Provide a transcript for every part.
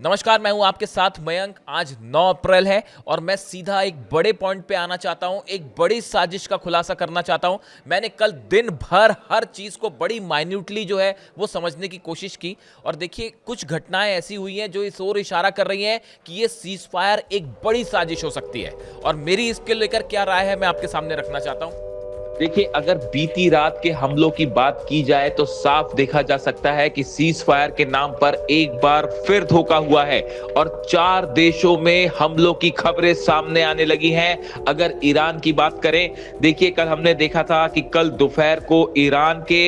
नमस्कार, मैं हूं आपके साथ मयंक। आज 9 अप्रैल है और मैं सीधा एक बड़े पॉइंट पे आना चाहता हूं, एक बड़ी साजिश का खुलासा करना चाहता हूं। मैंने कल दिन भर हर चीज़ को बड़ी माइन्यूटली जो है वो समझने की कोशिश की और देखिए कुछ घटनाएं ऐसी हुई हैं जो इस ओर इशारा कर रही हैं कि ये सीज फायर एक बड़ी साजिश हो सकती है और मेरी इसके लेकर क्या राय है मैं आपके सामने रखना चाहता हूं। देखिए, अगर बीती रात के हमलों की बात की जाए तो साफ देखा जा सकता है कि सीज फायर के नाम पर एक बार फिर धोखा हुआ है और 4 देशों में हमलों की खबरें सामने आने लगी हैं। अगर ईरान की बात करें, देखिए कल हमने देखा था कि कल दोपहर को ईरान के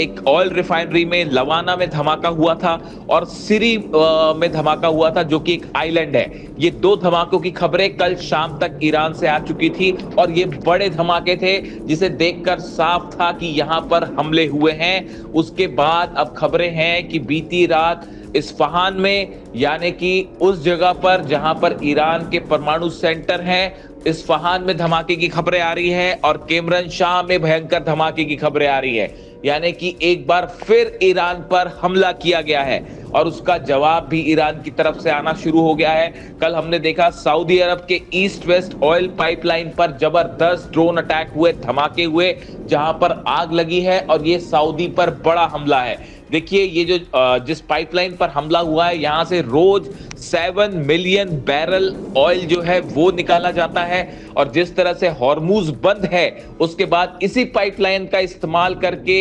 एक ऑयल रिफाइनरी में लवाना में धमाका हुआ था और सिरी में धमाका हुआ था, जो कि एक आइलैंड है। ये 2 धमाकों की खबरें कल शाम तक ईरान से आ चुकी थी और ये बड़े धमाके थे जिसे देखकर साफ था कि यहां पर हमले हुए हैं। उसके बाद अब खबरें हैं कि बीती रात इस्फहान में, यानी कि उस जगह पर जहां पर ईरान के परमाणु सेंटर हैं, इस्फहान में धमाके की खबरें आ रही हैं और केमरन शाह में भयंकर धमाके की खबरें आ रही हैं। यानी कि एक बार फिर ईरान पर हमला किया गया है और उसका जवाब भी ईरान की तरफ से आना शुरू हो गया है। कल हमने देखा सऊदी अरब के ईस्ट वेस्ट ऑयल पाइपलाइन पर जबरदस्त ड्रोन अटैक हुए, धमाके हुए, जहां पर आग लगी है और ये सऊदी पर बड़ा हमला है। देखिए, ये जो जिस पाइपलाइन पर हमला हुआ है, यहां से रोज 7 मिलियन बैरल ऑयल जो है वो निकाला जाता है और जिस तरह से हॉर्मूज बंद है, उसके बाद इसी पाइपलाइन का इस्तेमाल करके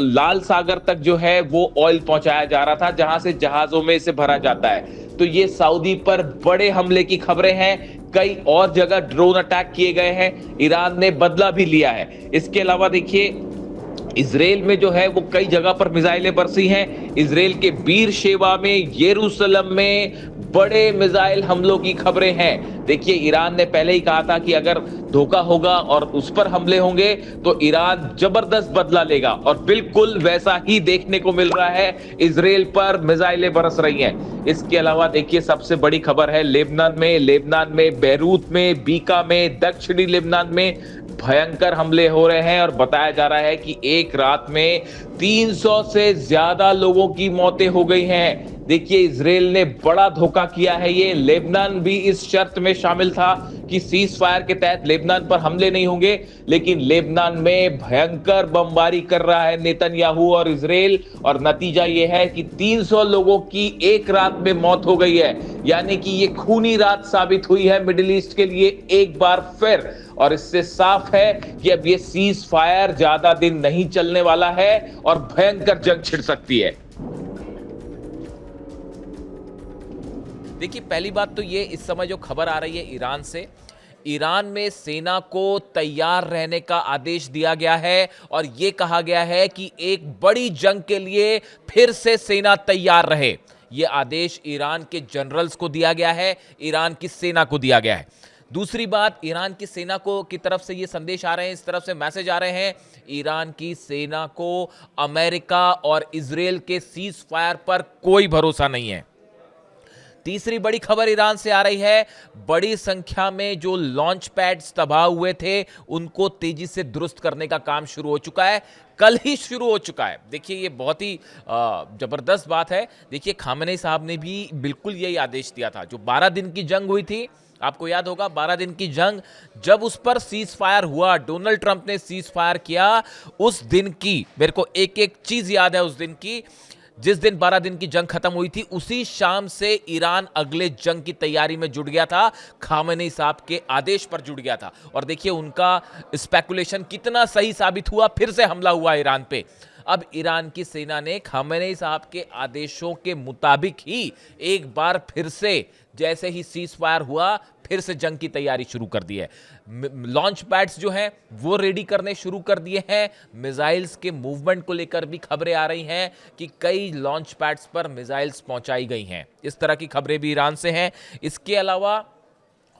लाल सागर तक जो है वो ऑयल पहुंचाया जा रहा था, जहां से जहाजों में इसे भरा जाता है। तो ये सऊदी पर बड़े हमले की खबरें हैं। कई और जगह ड्रोन अटैक किए गए हैं, ईरान ने बदला भी लिया है। इसके अलावा देखिए, इजराइल में जो है वो कई जगह पर मिसाइलें बरसी हैं। इजराइल के बीर शेवा में, यरूशलेम में बड़े मिसाइल हमलों की खबरें हैं। देखिए, ईरान ने पहले ही कहा था कि अगर धोखा होगा और उस पर हमले होंगे तो ईरान जबरदस्त बदला लेगा और बिल्कुल वैसा ही देखने को मिल रहा है। इजराइल पर मिसाइलें बरस रही हैं। इसके अलावा देखिए, सबसे बड़ी खबर है लेबनान में बैरूत में, बीका में, दक्षिणी लेबनान में भयंकर हमले हो रहे हैं और बताया जा रहा है कि एक रात में 300 से ज्यादा लोगों की मौतें हो गई हैं। देखिए, इजराइल ने बड़ा धोखा किया है। ये लेबनान भी इस शर्त में शामिल था कि सीज फायर के तहत लेबनान पर हमले नहीं होंगे, लेकिन लेबनान में भयंकर बमबारी कर रहा है नेतन्याहू और इजराइल और नतीजा ये है कि 300 लोगों की एक रात में मौत हो गई है। यानी कि ये खूनी रात साबित हुई है मिडिल ईस्ट के लिए एक बार फिर और इससे साफ है कि अब ये सीज फायर ज्यादा दिन नहीं चलने वाला है और भयंकर जंग छिड़ सकती है। देखिए, पहली बात तो ये, इस समय जो खबर आ रही है ईरान से, ईरान में सेना को तैयार रहने का आदेश दिया गया है और यह कहा गया है कि एक बड़ी जंग के लिए फिर से सेना तैयार रहे। यह आदेश ईरान के जनरल्स को दिया गया है, ईरान की सेना को दिया गया है। दूसरी बात, ईरान की सेना को की तरफ से ये संदेश आ रहे हैं, इस तरफ से मैसेज आ रहे हैं, ईरान की सेना को अमेरिका और इजराइल के सीज फायर पर कोई भरोसा नहीं है। तीसरी बड़ी खबर ईरान से आ रही है, बड़ी संख्या में जो लॉन्च पैड्स तबाह हुए थे उनको तेजी से दुरुस्त करने का काम शुरू हो चुका है, कल ही शुरू हो चुका है। देखिए, ये बहुत ही जबरदस्त बात है। देखिए, खामेनेई साहब ने भी बिल्कुल यही आदेश दिया था। जो 12 दिन की जंग हुई थी, आपको याद होगा, 12 दिन की जंग, जब उस पर सीज फायर हुआ, डोनाल्ड ट्रंप ने सीज फायर किया, उस दिन की मेरे को एक एक चीज याद है। उस दिन की, जिस दिन 12 दिन की जंग खत्म हुई थी, उसी शाम से ईरान अगले जंग की तैयारी में जुट गया था, खामेनेई साहब के आदेश पर जुट गया था। और देखिए, उनका स्पेकुलेशन कितना सही साबित हुआ, फिर से हमला हुआ ईरान पे। अब ईरान की सेना ने खामेनेई साहब के आदेशों के मुताबिक ही एक बार फिर से, जैसे ही सीज फायर हुआ, फिर से जंग की तैयारी शुरू कर दी है। लॉन्च पैड्स जो हैं वो रेडी करने शुरू कर दिए हैं। मिसाइल्स के मूवमेंट को लेकर भी खबरें आ रही हैं कि कई लॉन्च पैड्स पर मिसाइल्स पहुंचाई गई हैं। इस तरह की खबरें भी ईरान से हैं। इसके अलावा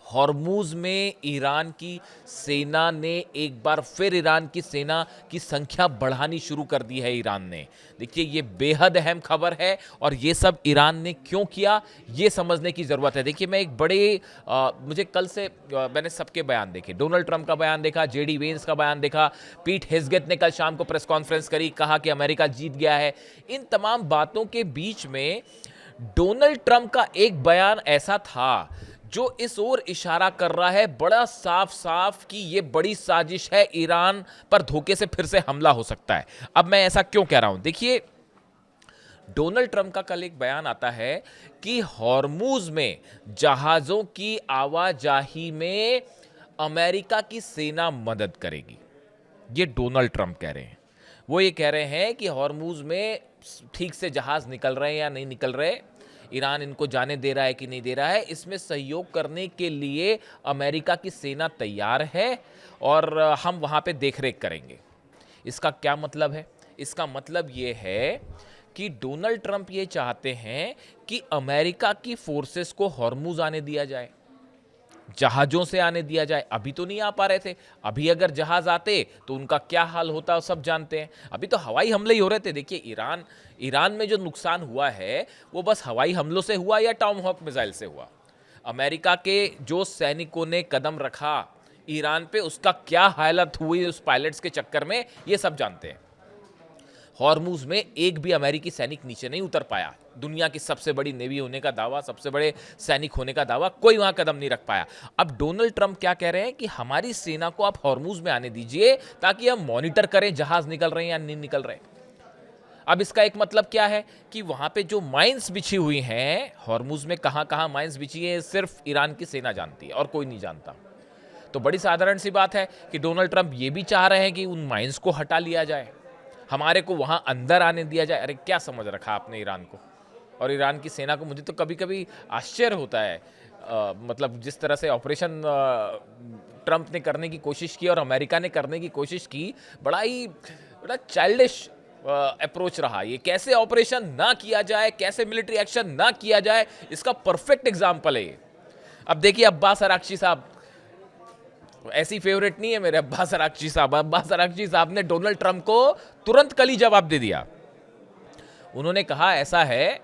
हॉर्मूज में ईरान की सेना ने एक बार फिर, ईरान की सेना की संख्या बढ़ानी शुरू कर दी है ईरान ने। देखिए, ये बेहद अहम खबर है और ये सब ईरान ने क्यों किया, ये समझने की ज़रूरत है। देखिए, मैं एक बड़े मुझे कल से मैंने सबके बयान देखे, डोनाल्ड ट्रंप का बयान देखा, जेडी वेंस का बयान देखा, पीट हेग्सेट ने कल शाम को प्रेस कॉन्फ्रेंस करी, कहा कि अमेरिका जीत गया है। इन तमाम बातों के बीच में डोनाल्ड ट्रंप का एक बयान ऐसा था जो इस ओर इशारा कर रहा है बड़ा साफ साफ कि यह बड़ी साजिश है, ईरान पर धोखे से फिर से हमला हो सकता है। अब मैं ऐसा क्यों कह रहा हूं, देखिए डोनाल्ड ट्रंप का कल एक बयान आता है कि हॉर्मूज में जहाजों की आवाजाही में अमेरिका की सेना मदद करेगी। ये डोनाल्ड ट्रंप कह रहे हैं। वो ये कह रहे हैं कि हॉर्मूज में ठीक से जहाज निकल रहे हैं या नहीं निकल रहे, ईरान इनको जाने दे रहा है कि नहीं दे रहा है, इसमें सहयोग करने के लिए अमेरिका की सेना तैयार है और हम वहां पे देखरेख करेंगे। इसका क्या मतलब है? इसका मतलब ये है कि डोनाल्ड ट्रंप ये चाहते हैं कि अमेरिका की फोर्सेस को हॉर्मूज आने दिया जाए, जहाजों से आने दिया जाए। अभी तो नहीं आ पा रहे थे, अभी अगर जहाज आते तो उनका क्या हाल होता सब जानते हैं। अभी तो हवाई हमले ही हो रहे थे। देखिए ईरान में जो नुकसान हुआ है वो बस हवाई हमलों से हुआ या टॉमहॉक मिसाइल से हुआ। अमेरिका के जो सैनिकों ने कदम रखा ईरान पे, उसका क्या हालत हुई उस पायलट्स के चक्कर में, ये सब जानते हैं। हॉर्मूज में एक भी अमेरिकी सैनिक नीचे नहीं उतर पाया। दुनिया की सबसे बड़ी नेवी होने का दावा, सबसे बड़े सैनिक होने का दावा, कोई वहां कदम नहीं रख पाया। अब डोनाल्ड ट्रंप क्या कह रहे हैं कि हमारी सेना को आप हॉर्मूज में आने दीजिए ताकि हम मॉनिटर करें जहाज निकल रहे हैं या नहीं निकल रहे। अब इसका एक मतलब क्या है कि वहां पे जो माइंस बिछी हुई हैं हॉर्मूज में, कहां कहां माइंस बिछी है सिर्फ ईरान की सेना जानती है और कोई नहीं जानता। तो बड़ी साधारण सी बात है कि डोनाल्ड ट्रंप ये भी चाह रहे हैं कि उन माइंस को हटा लिया जाए, हमारे को वहां अंदर आने दिया जाए। अरे क्या समझ रखा आपने ईरान को और ईरान की सेना को? मुझे तो कभी कभी आश्चर्य होता है, मतलब जिस तरह से ऑपरेशन ट्रंप ने करने की कोशिश की और अमेरिका ने करने की कोशिश की, बड़ा चाइल्डिश अप्रोच रहा। ये कैसे ऑपरेशन ना किया जाए, कैसे मिलिट्री एक्शन ना किया जाए, इसका परफेक्ट एग्जाम्पल है ये। अब देखिए अब्बास अराक्ची साहब, ऐसी फेवरेट नहीं है मेरे अब्बास अराक्ची साहब। अब्बास अराक्ची साहब ने डोनाल्ड ट्रंप को तुरंत कल ही जवाब दे दिया। उन्होंने कहा ऐसा है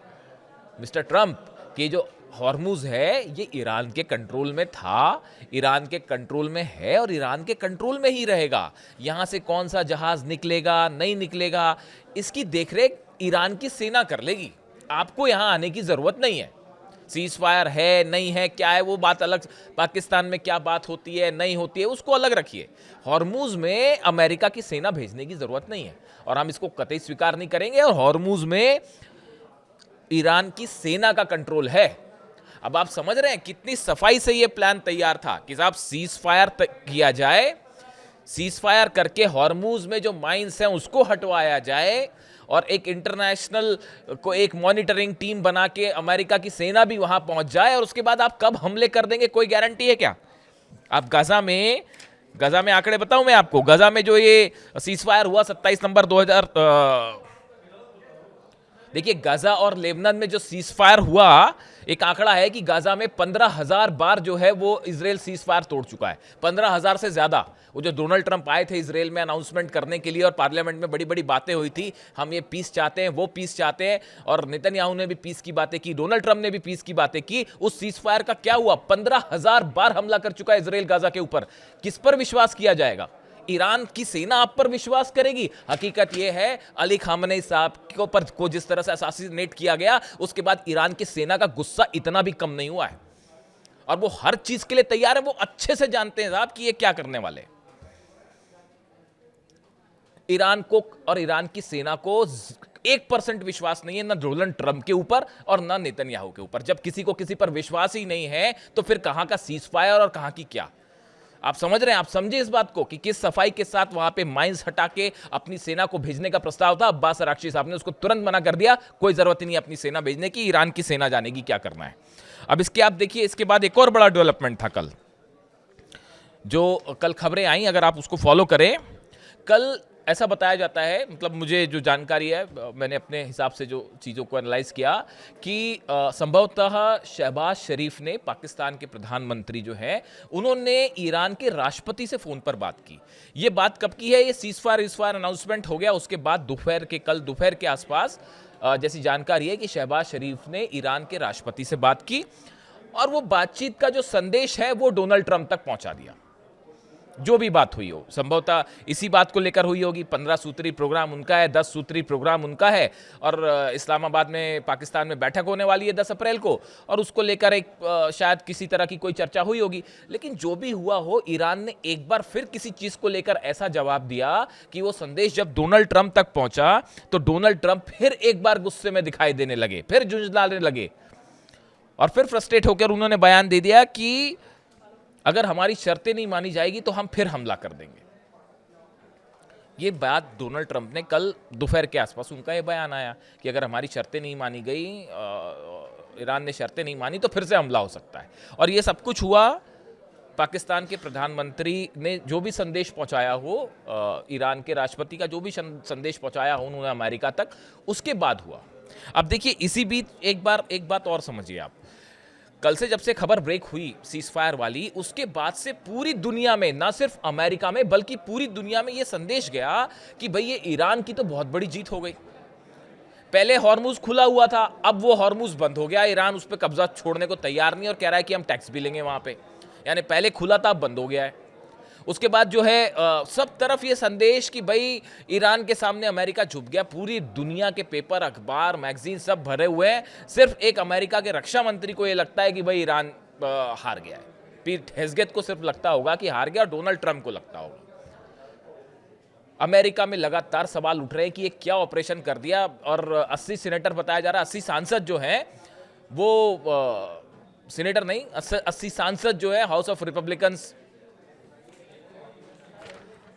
मिस्टर ट्रंप कि जो हॉर्मूज है ये ईरान के कंट्रोल में था, ईरान के कंट्रोल में है और ईरान के कंट्रोल में ही रहेगा। यहां से कौन सा जहाज निकलेगा नहीं निकलेगा इसकी देखरेख ईरान की सेना कर लेगी, आपको यहां आने की जरूरत नहीं है। सीज फायर है नहीं है क्या है वो बात अलग, पाकिस्तान में क्या बात होती है नहीं होती है उसको अलग रखिए। हॉर्मूज में अमेरिका की सेना भेजने की जरूरत नहीं है और हम इसको कतई स्वीकार नहीं करेंगे। और हॉर्मूज में ईरान की सेना का कंट्रोल है। अब आप समझ रहे हैं कितनी सफाई से यह प्लान तैयार था कि साहब सीज फायर किया जाए, सीज फायर करके हॉर्मूज में जो माइंस हैं उसको हटवाया जाए और एक इंटरनेशनल को एक मॉनिटरिंग टीम बना के अमेरिका की सेना भी वहां पहुंच जाए और उसके बाद आप कब हमले कर देंगे कोई गारंटी है क्या? आप गजा में आंकड़े बताऊं मैं आपको, गजा में जो ये सीज फायर हुआ 27 नवंबर 2000, देखिए गजा और लेबनान में जो सीज फायर हुआ, एक आंकड़ा है कि गाजा में 15,000 बार जो है वो इजराइल सीज फायर तोड़ चुका है, 15,000 से ज्यादा। वो जो डोनाल्ड ट्रंप आए थे इजराइल में अनाउंसमेंट करने के लिए और पार्लियामेंट में बड़ी बड़ी बातें हुई थी, हम ये पीस चाहते हैं वो पीस चाहते हैं, और नेतन्याहू ने भी पीस की बातें की, डोनाल्ड ट्रंप ने भी पीस की बातें की। उस सीज फायर का क्या हुआ? 15,000 बार हमला कर चुका है इजराइल गाजा के ऊपर। किस पर विश्वास किया जाएगा? ईरान की सेना आप पर विश्वास करेगी? हकीकत यह है अली खामनेई साहब को जिस तरह से असैसिनेट किया गया उसके बाद ईरान की सेना का गुस्सा इतना भी कम नहीं हुआ है और वो हर चीज के लिए तैयार है। वो अच्छे से जानते हैं साहब कि ये क्या करने वाले। ईरान को और ईरान की सेना को 1% विश्वास नहीं है, ना डोनाल्ड ट्रंप के ऊपर और ना नेतन्याहू के ऊपर। जब किसी को किसी पर विश्वास ही नहीं है तो फिर कहां का सीज फायर और कहां की क्या? आप समझ रहे हैं? आप समझे इस बात को कि किस सफाई के साथ वहां पे माइंस हटा के अपनी सेना को भेजने का प्रस्ताव था। अब्बास अराक्ची साहब ने उसको तुरंत मना कर दिया, कोई जरूरत ही नहीं अपनी सेना भेजने की, ईरान की सेना जानेगी क्या करना है। अब इसके आप देखिए, इसके बाद एक और बड़ा डेवलपमेंट था कल, जो कल खबरें आई, अगर आप उसको फॉलो करें। कल ऐसा बताया जाता है, मतलब मुझे जो जानकारी है, मैंने अपने हिसाब से जो चीज़ों को एनालाइज किया कि संभवतः शहबाज शरीफ ने, पाकिस्तान के प्रधानमंत्री जो हैं, उन्होंने ईरान के राष्ट्रपति से फ़ोन पर बात की। ये बात कब की है? ये सीज फायर अनाउंसमेंट हो गया उसके बाद कल दोपहर के आसपास जैसी जानकारी है कि शहबाज शरीफ ने ईरान के राष्ट्रपति से बात की और वो बातचीत का जो संदेश है वो डोनाल्ड ट्रंप तक पहुंचा दिया। जो भी बात हुई हो, संभवतः इसी बात को लेकर हुई होगी। 15 सूत्री प्रोग्राम उनका है, 10 सूत्री प्रोग्राम उनका है, और इस्लामाबाद में पाकिस्तान में बैठक होने वाली है 10 अप्रैल को, और उसको लेकर एक शायद किसी तरह की कोई चर्चा हुई होगी। लेकिन जो भी हुआ हो, ईरान ने एक बार फिर किसी चीज को लेकर ऐसा जवाब दिया कि वो संदेश जब डोनाल्ड ट्रंप तक पहुंचा तो डोनाल्ड ट्रंप फिर एक बार गुस्से में दिखाई देने लगे, फिर झुंझलाने लगे, और फिर फ्रस्ट्रेट होकर उन्होंने बयान दे दिया कि अगर हमारी शर्तें नहीं मानी जाएगी तो हम फिर हमला कर देंगे। ये बात डोनाल्ड ट्रंप ने कल दोपहर के आसपास उनका ये बयान आया कि अगर हमारी शर्तें नहीं मानी गई, ईरान ने शर्तें नहीं मानी, तो फिर से हमला हो सकता है। और ये सब कुछ हुआ पाकिस्तान के प्रधानमंत्री ने जो भी संदेश पहुंचाया हो, ईरान के राष्ट्रपति का जो भी संदेश पहुंचाया हो उन्होंने अमेरिका तक, उसके बाद हुआ। अब देखिए, इसी बीच एक बात और समझिए आप, कल से जब से खबर ब्रेक हुई सीज फायर वाली, उसके बाद से पूरी दुनिया में, ना सिर्फ अमेरिका में बल्कि पूरी दुनिया में, यह संदेश गया कि भाई ये ईरान की तो बहुत बड़ी जीत हो गई। पहले हॉर्मुज खुला हुआ था, अब वो हॉर्मुज बंद हो गया, ईरान उस पर कब्जा छोड़ने को तैयार नहीं और कह रहा है कि हम टैक्स भी लेंगे वहां पे। यानी पहले खुला था, अब बंद हो गया है। उसके बाद जो है सब तरफ ये संदेश कि भाई ईरान के सामने अमेरिका झुक गया। पूरी दुनिया के पेपर, अखबार, मैगजीन सब भरे हुए हैं। सिर्फ एक अमेरिका के रक्षा मंत्री को ये लगता है कि भाई ईरान हार गया है। पीट हेग्सेथ को सिर्फ लगता होगा कि हार गया, और डोनाल्ड ट्रंप को लगता होगा। अमेरिका में लगातार सवाल उठ रहे हैं कि ये क्या ऑपरेशन कर दिया, और 80 सीनेटर बताया जा रहा है, 80 सांसद जो हैं वो सीनेटर नहीं, 80 सांसद जो है हाउस ऑफ रिपब्लिकन्स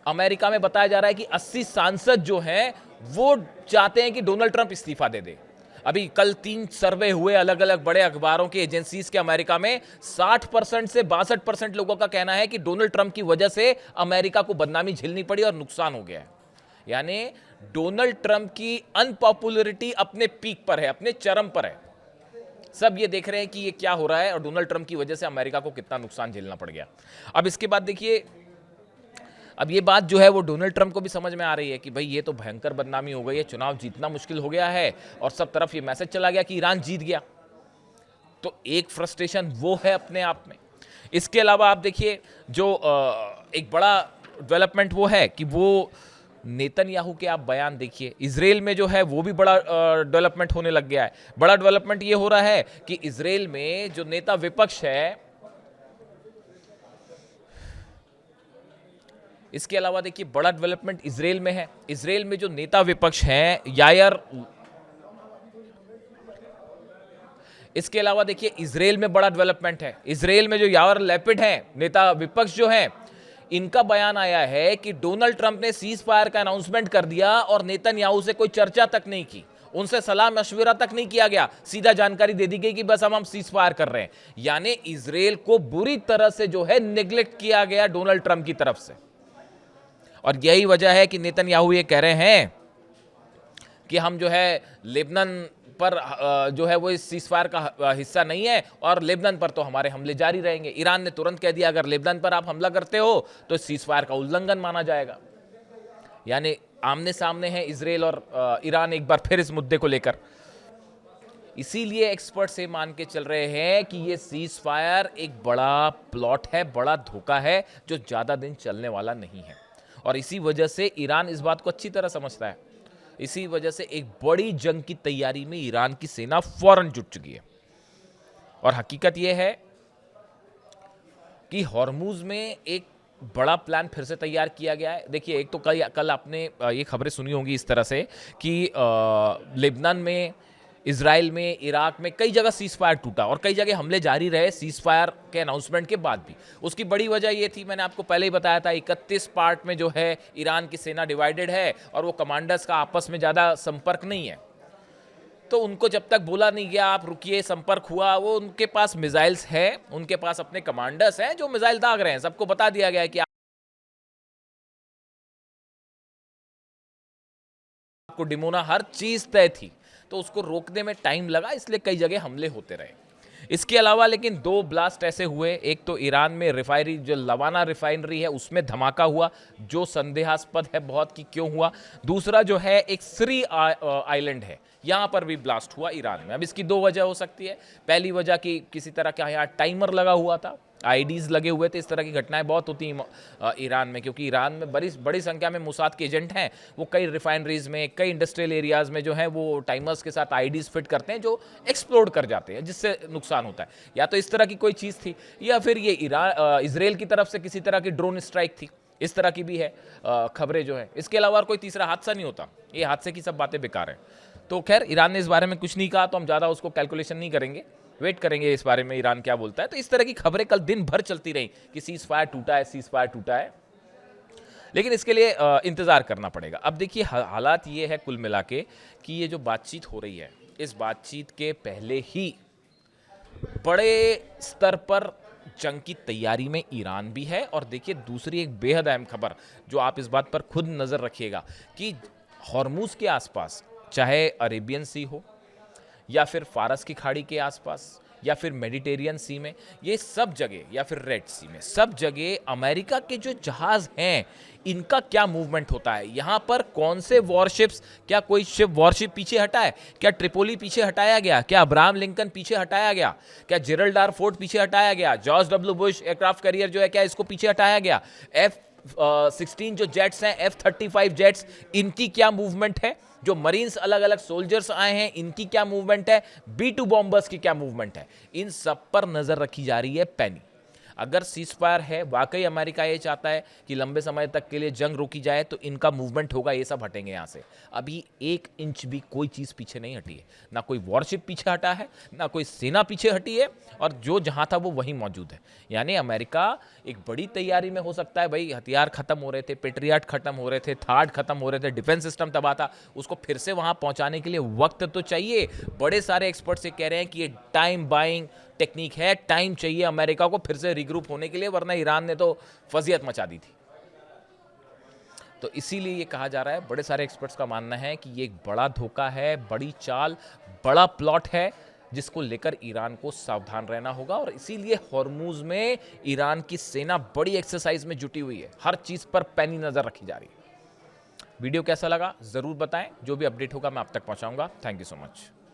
अमेरिका में, बताया जा रहा है कि 80 सांसद जो हैं वो चाहते हैं कि डोनाल्ड ट्रंप इस्तीफा दे दे। अभी कल 3 सर्वे हुए अलग अलग बड़े अखबारों के, एजेंसीज के अमेरिका में। 60% से 62% लोगों का कहना है कि डोनाल्ड ट्रंप की वजह से अमेरिका को बदनामी झेलनी पड़ी और नुकसान हो गया है। यानी डोनाल्ड ट्रंप की अनपॉपुलरिटी अपने पीक पर है, अपने चरम पर है। सब ये देख रहे हैं कि ये क्या हो रहा है और डोनाल्ड ट्रंप की वजह से अमेरिका को कितना नुकसान झेलना पड़ गया। अब इसके बाद देखिए, अब ये बात जो है वो डोनाल्ड ट्रंप को भी समझ में आ रही है कि भाई ये तो भयंकर बदनामी हो गई है, चुनाव जीतना मुश्किल हो गया है, और सब तरफ ये मैसेज चला गया कि ईरान जीत गया। तो एक फ्रस्ट्रेशन वो है अपने आप में। इसके अलावा आप देखिए, जो एक बड़ा डेवलपमेंट वो है कि वो नेतन्याहू के आप बयान देखिए। इजराइल में जो है वो भी बड़ा डेवलपमेंट होने लग गया है। बड़ा डेवलपमेंट ये हो रहा है कि इजराइल में जो नेता विपक्ष है, इसके अलावा देखिए बड़ा डेवलपमेंट इजराइल में है। इजराइल में जो नेता विपक्ष हैं यायर, इसके अलावा देखिए इजराइल में बड़ा डेवलपमेंट है। इजराइल में जो यायर लैपिड हैं, नेता विपक्ष जो हैं, इनका बयान आया है कि डोनाल्ड ट्रंप ने सीज फायर का अनाउंसमेंट कर दिया और नेतन्याहू से कोई चर्चा तक नहीं की, उनसे सलाह मशविरा तक नहीं किया गया, सीधा जानकारी दे दी गई कि बस हम सीज फायर कर रहे हैं। यानी इजराइल को बुरी तरह से जो है निग्लेक्ट किया गया डोनाल्ड ट्रंप की तरफ से। और यही वजह है कि नेतन्याहू ये कह रहे हैं कि हम जो है लेबनान पर जो है वो इस सीज़फायर का हिस्सा नहीं है, और लेबनान पर तो हमारे हमले जारी रहेंगे। ईरान ने तुरंत कह दिया अगर लेबनान पर आप हमला करते हो तो सीज़फायर का उल्लंघन माना जाएगा। यानी आमने सामने है इजराइल और ईरान एक बार फिर इस मुद्दे को लेकर। इसीलिए एक्सपर्ट्स ये मान के चल रहे हैं कि ये सीज फायर एक बड़ा प्लॉट है, बड़ा धोखा है जो ज़्यादा दिन चलने वाला नहीं है। और इसी वजह से ईरान इस बात को अच्छी तरह समझता है। इसी वजह से एक बड़ी जंग की तैयारी में ईरान की सेना फौरन जुट चुकी है। और हकीकत यह है कि हॉर्मुज में एक बड़ा प्लान फिर से तैयार किया गया है। देखिए, एक तो कल आपने ये खबरें सुनी होंगी इस तरह से कि लेबनान में, इजराइल में, इराक में कई जगह सीज फायर टूटा और कई जगह हमले जारी रहे सीज फायर के अनाउंसमेंट के बाद भी। उसकी बड़ी वजह ये थी, मैंने आपको पहले ही बताया था, 31 पार्ट में जो है ईरान की सेना डिवाइडेड है और वो कमांडर्स का आपस में ज़्यादा संपर्क नहीं है। तो उनको जब तक बोला नहीं गया आप रुकिए, संपर्क हुआ, वो उनके पास मिसाइल्स है, उनके पास अपने कमांडर्स हैं जो मिसाइल दाग रहे हैं। सबको बता दिया गया है कि आपको डिमोना, हर चीज़ तय थी। तो उसको रोकने में टाइम लगा, इसलिए कई जगह हमले होते रहे। इसके अलावा लेकिन 2 ब्लास्ट ऐसे हुए, एक तो ईरान में रिफाइनरी, जो लवाना रिफाइनरी है, उसमें धमाका हुआ जो संदेहास्पद है बहुत कि क्यों हुआ। दूसरा जो है एक श्री आइलैंड है, यहाँ पर भी ब्लास्ट हुआ ईरान में। अब इसकी 2 वजह हो सकती है। पहली वजह कि किसी तरह का यहाँ टाइमर लगा हुआ था आईडीज लगे हुए थे। इस तरह की घटनाएं बहुत होती हैं ईरान में, क्योंकि ईरान में बड़ी संख्या में मोसाद के एजेंट हैं। वो कई रिफाइनरीज में, कई इंडस्ट्रियल एरियाज में जो है वो टाइमर्स के साथ आईडीज फिट करते हैं जो एक्सप्लोड कर जाते हैं, जिससे नुकसान होता है। या तो इस तरह की कोई चीज़ थी, या फिर ये इसराइल की तरफ से किसी तरह की ड्रोन स्ट्राइक थी। इस तरह की भी है खबरें जो है। इसके अलावा कोई तीसरा हादसा नहीं होता। ये हादसे की सब बातें बेकार हैं। तो खैर, ईरान ने इस बारे में कुछ नहीं कहा, तो हम ज़्यादा उसको कैलकुलेशन नहीं करेंगे, वेट करेंगे इस बारे में ईरान क्या बोलता है। तो इस तरह की खबरें कल दिन भर चलती रही कि सीज फायर टूटा है, सीज फायर टूटा है, लेकिन इसके लिए इंतज़ार करना पड़ेगा। अब देखिए, हालात ये है कुल मिला के कि ये जो बातचीत हो रही है, इस बातचीत के पहले ही बड़े स्तर पर जंग की तैयारी में ईरान भी है। और देखिए, दूसरी एक बेहद अहम खबर जो आप इस बात पर खुद नज़र रखिएगा कि हॉर्मूज के आसपास, चाहे अरेबियन सी हो या फिर फारस की खाड़ी के आसपास या फिर मेडिटेरियन सी में, ये सब जगह, या फिर रेड सी में, सब जगह अमेरिका के जो जहाज हैं इनका क्या मूवमेंट होता है। यहाँ पर कौन से वॉरशिप्स, क्या कोई वॉरशिप पीछे हटा है, क्या ट्रिपोली पीछे हटाया गया, क्या अब्राहम लिंकन पीछे हटाया गया, क्या जेरल्ड आर फोर्ड पीछे हटाया गया, George W Bush aircraft carrier जो है क्या इसको पीछे हटाया गया, F-16 जो जेट्स हैं, F-35 जेट्स, इनकी क्या मूवमेंट है, जो मरीन्स अलग अलग सोल्जर्स आए हैं इनकी क्या मूवमेंट है, B-2 बॉम्बर्स की क्या मूवमेंट है, इन सब पर नजर रखी जा रही है पैनी। अगर सीज फायर है, वाकई अमेरिका ये चाहता है कि लंबे समय तक के लिए जंग रोकी जाए, तो इनका मूवमेंट होगा, ये सब हटेंगे यहाँ से। अभी 1 इंच भी कोई चीज़ पीछे नहीं हटी है, ना कोई वॉरशिप पीछे हटा है, ना कोई सेना पीछे हटी है, और जो जहाँ था वो वहीं मौजूद है। यानी अमेरिका एक बड़ी तैयारी में हो सकता है। भाई, हथियार खत्म हो रहे थे, पेट्रियाट खत्म हो रहे थे, थार्ड खत्म हो रहे थे, डिफेंस सिस्टम तबाह था, उसको फिर से वहाँ पहुँचाने के लिए वक्त तो चाहिए। बड़े सारे एक्सपर्ट्स ये कह रहे हैं कि ये टाइम बाइंग टेक्निक है, टाइम चाहिए अमेरिका को फिर से रिग्रुप होने के लिए, वरना ईरान ने तो फजियत मचा दी थी। तो इसीलिए ये कहा जा रहा है, बड़े सारे एक्सपर्ट्स का मानना है कि ये एक बड़ा धोखा है, बड़ी चाल, बड़ा प्लॉट है, जिसको लेकर ईरान को सावधान रहना होगा। और इसीलिए हॉर्मूज में ईरान की सेना बड़ी एक्सरसाइज में जुटी हुई है, हर चीज पर पैनी नजर रखी जा रही है। वीडियो कैसा लगा जरूर बताएं, जो भी अपडेट होगा मैं आप तक पहुंचाऊंगा। Thank you so much.